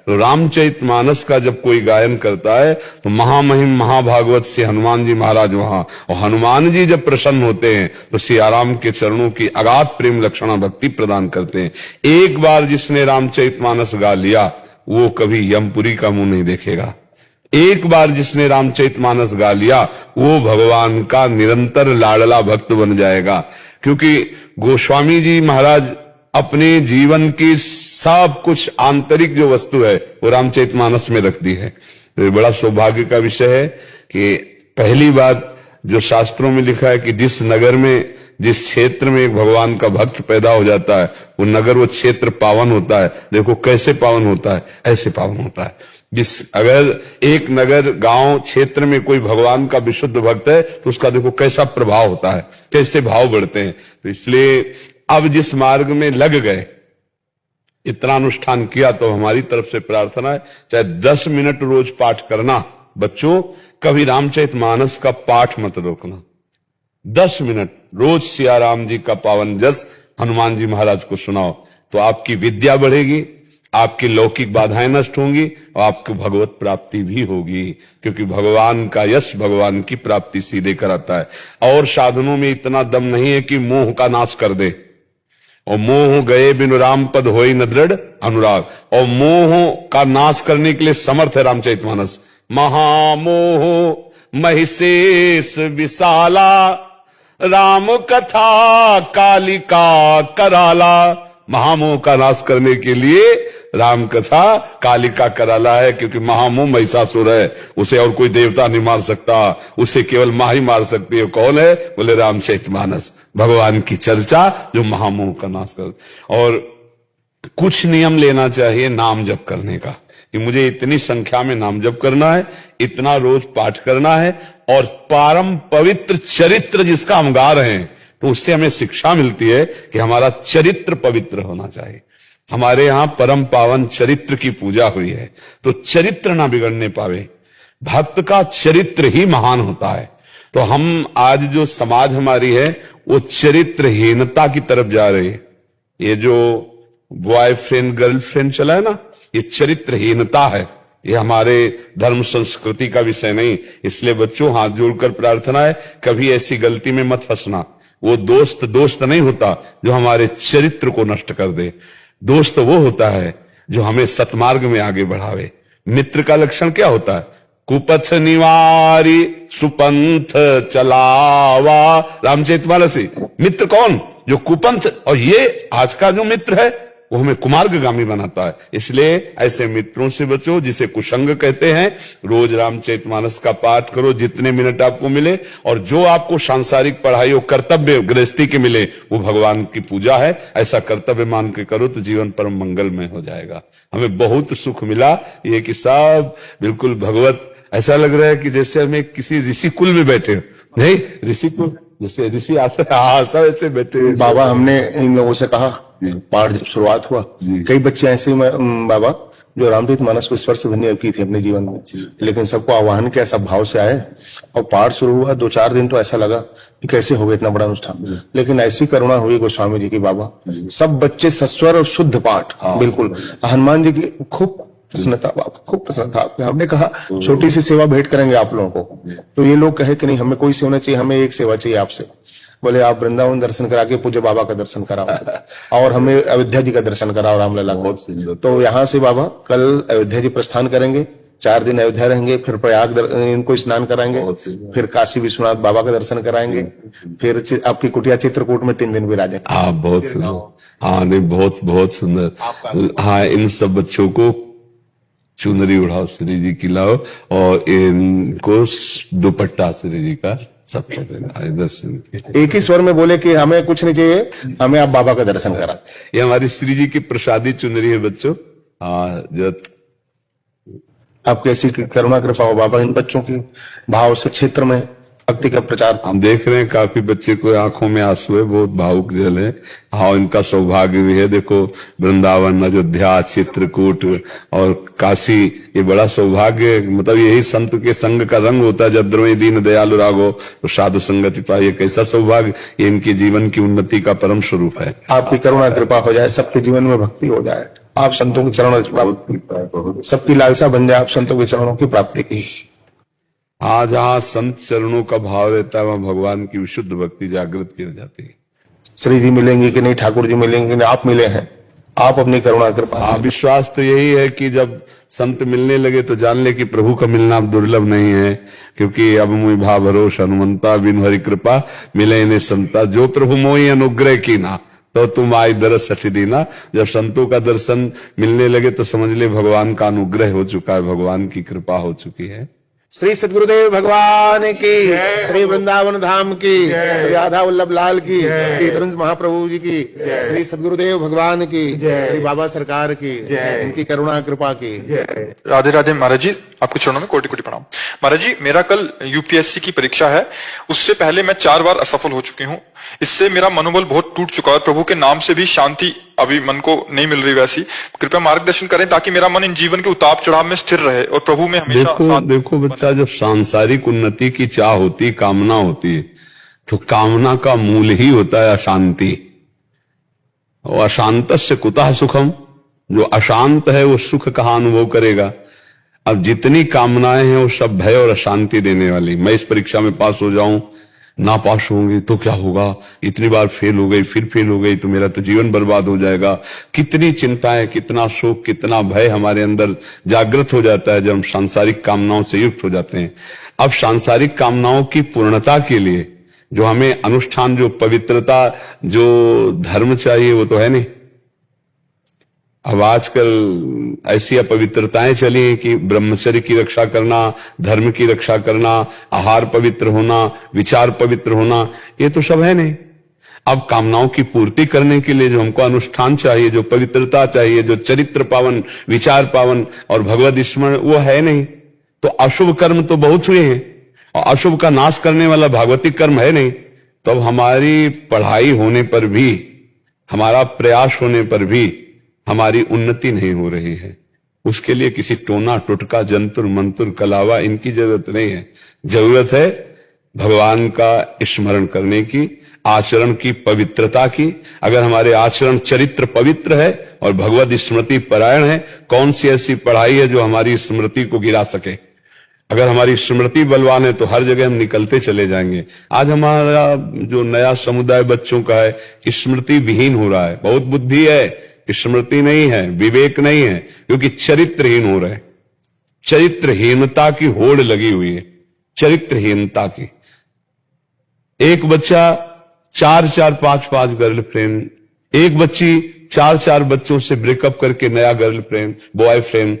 तो रामचरितमानस का जब कोई गायन करता है तो महामहिम महाभागवत से हनुमान जी महाराज वहां, और हनुमान जी जब प्रसन्न होते हैं तो सियाराम के चरणों की अगाध प्रेम लक्षणा भक्ति प्रदान करते हैं। एक बार जिसने रामचरितमानस गा लिया वो कभी यमपुरी का मुंह नहीं देखेगा। एक बार जिसने रामचरितमानस गा लिया वो भगवान का निरंतर लाडला भक्त बन जाएगा, क्योंकि गोस्वामी जी महाराज अपने जीवन की सब कुछ आंतरिक जो वस्तु है वो रामचरितमानस में रख दी है। तो ये बड़ा सौभाग्य का विषय है कि पहली बात जो शास्त्रों में लिखा है कि जिस नगर में, जिस क्षेत्र में एक भगवान का भक्त पैदा हो जाता है वो नगर, वो क्षेत्र पावन होता है। देखो कैसे पावन होता है, ऐसे पावन होता है। अगर एक नगर, गांव, क्षेत्र में कोई भगवान का विशुद्ध भक्त है तो उसका देखो कैसा प्रभाव होता है, कैसे भाव बढ़ते हैं। तो इसलिए अब जिस मार्ग में लग गए, इतना अनुष्ठान किया, तो हमारी तरफ से प्रार्थना है चाहे 10 मिनट रोज पाठ करना। बच्चों कभी रामचरितमानस का पाठ मत रोकना। 10 मिनट रोज सियाराम जी का पावन जस हनुमान जी महाराज को सुनाओ तो आपकी विद्या बढ़ेगी, आपकी लौकिक बाधाएं नष्ट होंगी और आपको भगवत प्राप्ति भी होगी, क्योंकि भगवान का यश भगवान की प्राप्ति सीधे कराता है। और साधनों में इतना दम नहीं है कि मोह का नाश कर दे, और मोह गए बिनु राम पद होई न दृढ़ अनुराग, और मोह का नाश करने के लिए समर्थ है रामचरितमानस। महामोह महिषेष विशाला, राम कथा कालिका कराला। महामोह का नाश करने के लिए राम कथा कालिका कराला है, क्योंकि महामोह महिषासुर है, उसे और कोई देवता नहीं मार सकता, उसे केवल मां ही मार सकती है। कौन है? बोले रामचरितमानस, भगवान की चर्चा जो महामोह का नाश कर। और कुछ नियम लेना चाहिए नाम जप करने का, कि मुझे इतनी संख्या में नाम जप करना है, इतना रोज पाठ करना है, और परम पवित्र चरित्र जिसका हम गा रहे हैं तो उससे हमें शिक्षा मिलती है कि हमारा चरित्र पवित्र होना चाहिए। हमारे यहां परम पावन चरित्र की पूजा हुई है, तो चरित्र ना बिगड़ने पावे। भक्त का चरित्र ही महान होता है। तो हम आज जो समाज हमारी है वो चरित्रहीनता की तरफ जा रही है। ये जो बॉयफ्रेंड गर्लफ्रेंड चला है ना, ये चरित्रहीनता है। ये हमारे धर्म संस्कृति का विषय नहीं। इसलिए बच्चों हाथ जोड़कर प्रार्थना है, कभी ऐसी गलती में मत फंसना। वो दोस्त नहीं होता जो हमारे चरित्र को नष्ट कर दे। दोस्त वो होता है जो हमें सतमार्ग में आगे बढ़ावे। मित्र का लक्षण क्या होता है? कुपथ निवारी सुपंथ चलावा। रामचरितमानस। मित्र कौन? जो कुपंथ। और ये आज का जो मित्र है वो हमें कुमार्गगामी बनाता है। इसलिए ऐसे मित्रों से बचो जिसे कुसंग कहते हैं। रोज रामचरितमानस का पाठ करो जितने मिनट आपको मिले, और जो आपको सांसारिक पढ़ाई और कर्तव्य गृहस्थी के मिले वो भगवान की पूजा है, ऐसा कर्तव्य मान के करो तो जीवन परम मंगलमय हो जाएगा। हमें बहुत सुख मिला, ये कि सब बिल्कुल भगवत, ऐसा लग रहा है कि जैसे हमें किसी ऋषि कुल में बैठे हो। नहीं, ऋषि कुल जैसे ऋषि आते सब ऐसे बैठे। बाबा हमने इन लोगों से कहा, पाठ जब शुरुआत हुआ, कई बच्चे ऐसे बाबा जो रामचरितमानस को स्पर्श भी नहीं की थी अपने जीवन में, लेकिन सबको आह्वान किया, सब भाव से आए और पाठ शुरू हुआ। 2-4 दिन तो ऐसा लगा कि कैसे हो गया इतना बड़ा अनुष्ठान, लेकिन ऐसी करुणा हुई गोस्वामी जी की बाबा, सब बच्चे सस्वर और शुद्ध पाठ। बिल्कुल हनुमान जी की खूब प्रसन्नता, बाबा खूब प्रसन्नता। हमने कहा छोटी सी सेवा भेंट करेंगे आप लोगों को, तो ये लोग कहे कि नहीं हमें कोई सेवा नहीं चाहिए, हमें एक सेवा चाहिए आपसे। बोले आप वृंदावन दर्शन करा के पूज्य बाबा का दर्शन कराओ और हमें अयोध्या जी का दर्शन कराओ रामलला का। तो यहाँ से बाबा कल अयोध्या जी प्रस्थान करेंगे, 4 दिन अयोध्या रहेंगे, फिर प्रयाग इनको स्नान कराएंगे, फिर काशी विश्वनाथ बाबा का दर्शन कराएंगे, फिर आपकी कुटिया चित्रकूट में 3 दिन विराजेंगे। हाँ बहुत सुंदर। हाँ नहीं बहुत सुंदर। हाँ इन सब बच्चों को चुनरी उड़ाओ श्री जी की लाओ और इनको दुपट्टा श्री जी का सब दर्शन। एक ही स्वर में बोले कि हमें कुछ नहीं चाहिए, हमें आप बाबा का दर्शन करा। ये हमारी श्री जी की प्रसादी चुनरी है बच्चों। हाँ जब आप कैसी करुणा कृपा हो बाबा इन बच्चों की भाव से क्षेत्र में भक्ति का प्रचार। हम देख रहे हैं काफी बच्चे को आंखों में आंसू है, बहुत भावुक जल है। हाँ इनका सौभाग्य भी है। देखो वृंदावन, अयोध्या, चित्रकूट और काशी, ये बड़ा सौभाग्य। मतलब यही संत के संग का रंग होता है। जब द्रवी दीन दयालु रागो तो साधु संगति पाइए। कैसा सौभाग्य, ये इनके जीवन की उन्नति का परम स्वरूप है। आपकी करुणा कृपा हो जाए, सबके जीवन में भक्ति हो जाए। आप संतों के चरणों की प्राप्ति, सबकी लालसा बन जाए आप संतों के चरणों की प्राप्ति की। आज जहां संत चरणों का भाव रहता है वहां भगवान की विशुद्ध भक्ति जागृत की हो जाती है। श्री जी मिलेंगे कि नहीं, ठाकुर जी मिलेंगे कि नहीं, आप मिले हैं, आप अपनी करुणा कृपा से। विश्वास तो यही है कि जब संत मिलने लगे तो जान ले कि प्रभु का मिलना अब दुर्लभ नहीं है, क्योंकि अब मुई भा भरोस हनुमंता बिन हरि कृपा मिले इन्हें संता, जो प्रभु मोहि अनुग्रह की ना तो तुम आई दरस सठी दीना। जब संतों का दर्शन मिलने लगे तो समझ ले भगवान का अनुग्रह हो चुका है, भगवान की कृपा हो चुकी है। श्री सद्गुरुदेव भगवान की, श्री वृंदावन धाम की, श्री राधा वल्लभ लाल की, श्री धनुष महाप्रभु जी की, श्री सद्गुरुदेव भगवान की, श्री बाबा सरकार की, इनकी करुणा कृपा की। राधे राधे महाराज जी, आपके चरणों में कोटि कोटि प्रणाम। महाराज जी, मेरा कल यूपीएससी की परीक्षा है, उससे पहले मैं 4 बार असफल हो चुकी हूँ। इससे मेरा मनोबल बहुत टूट चुका है। प्रभु के नाम से भी शांति अभी मन को नहीं मिल रही वैसी। कृपया मार्गदर्शन करें ताकि मेरा मन इन जीवन के उतार चढ़ाव में स्थिर रहे और प्रभु में हमेशा देखो बच्चा, जब सांसारिक उन्नति की चाह होती, कामना होती है, तो कामना का मूल ही होता है अशांति। और अशांतस्य कुतः सुखम, जो अशांत है वो सुख कहाँ अनुभव करेगा। अब जितनी कामनाएं हैं वो सब भय और अशांति देने वाली। मैं इस परीक्षा में पास हो जाऊं, ना पास होंगे तो क्या होगा, इतनी बार फेल हो गई, फिर फेल हो गई तो मेरा तो जीवन बर्बाद हो जाएगा। कितनी चिंताएं, कितना शोक, कितना भय हमारे अंदर जागृत हो जाता है जब हम सांसारिक कामनाओं से युक्त हो जाते हैं। अब सांसारिक कामनाओं की पूर्णता के लिए जो हमें अनुष्ठान, जो पवित्रता, जो धर्म चाहिए वो तो है नहीं। अब आजकल ऐसी अपवित्रताएं चली हैं कि ब्रह्मचर्य की रक्षा करना, धर्म की रक्षा करना, आहार पवित्र होना, विचार पवित्र होना, ये तो सब है नहीं। अब कामनाओं की पूर्ति करने के लिए जो हमको अनुष्ठान चाहिए, जो पवित्रता चाहिए, जो चरित्र पावन, विचार पावन और भगवद स्मरण, वो है नहीं। तो अशुभ कर्म तो बहुत हुए हैं और अशुभ का नाश करने वाला भागवतिक कर्म है नहीं। तो अब हमारी पढ़ाई होने पर भी, हमारा प्रयास होने पर भी हमारी उन्नति नहीं हो रही है। उसके लिए किसी टोना टुटका, जंतुर मंतुर, कलावा, इनकी जरूरत नहीं है। जरूरत है भगवान का स्मरण करने की, आचरण की पवित्रता की। अगर हमारे आचरण चरित्र पवित्र है और भगवद स्मृति परायण है, कौन सी ऐसी पढ़ाई है जो हमारी स्मृति को गिरा सके। अगर हमारी स्मृति बलवान है तो हर जगह हम निकलते चले जाएंगे। आज हमारा जो नया समुदाय बच्चों का है, स्मृति विहीन हो रहा है। बहुत बुद्धि है, स्मृति नहीं है, विवेक नहीं है, क्योंकि चरित्रहीन हो रहे। चरित्रहीनता की होड़ लगी हुई है, चरित्रहीनता की। एक बच्चा 4-4, 5-5 गर्लफ्रेंड, एक बच्ची 4-4 बच्चों से ब्रेकअप करके नया गर्लफ्रेंड, बॉयफ्रेंड,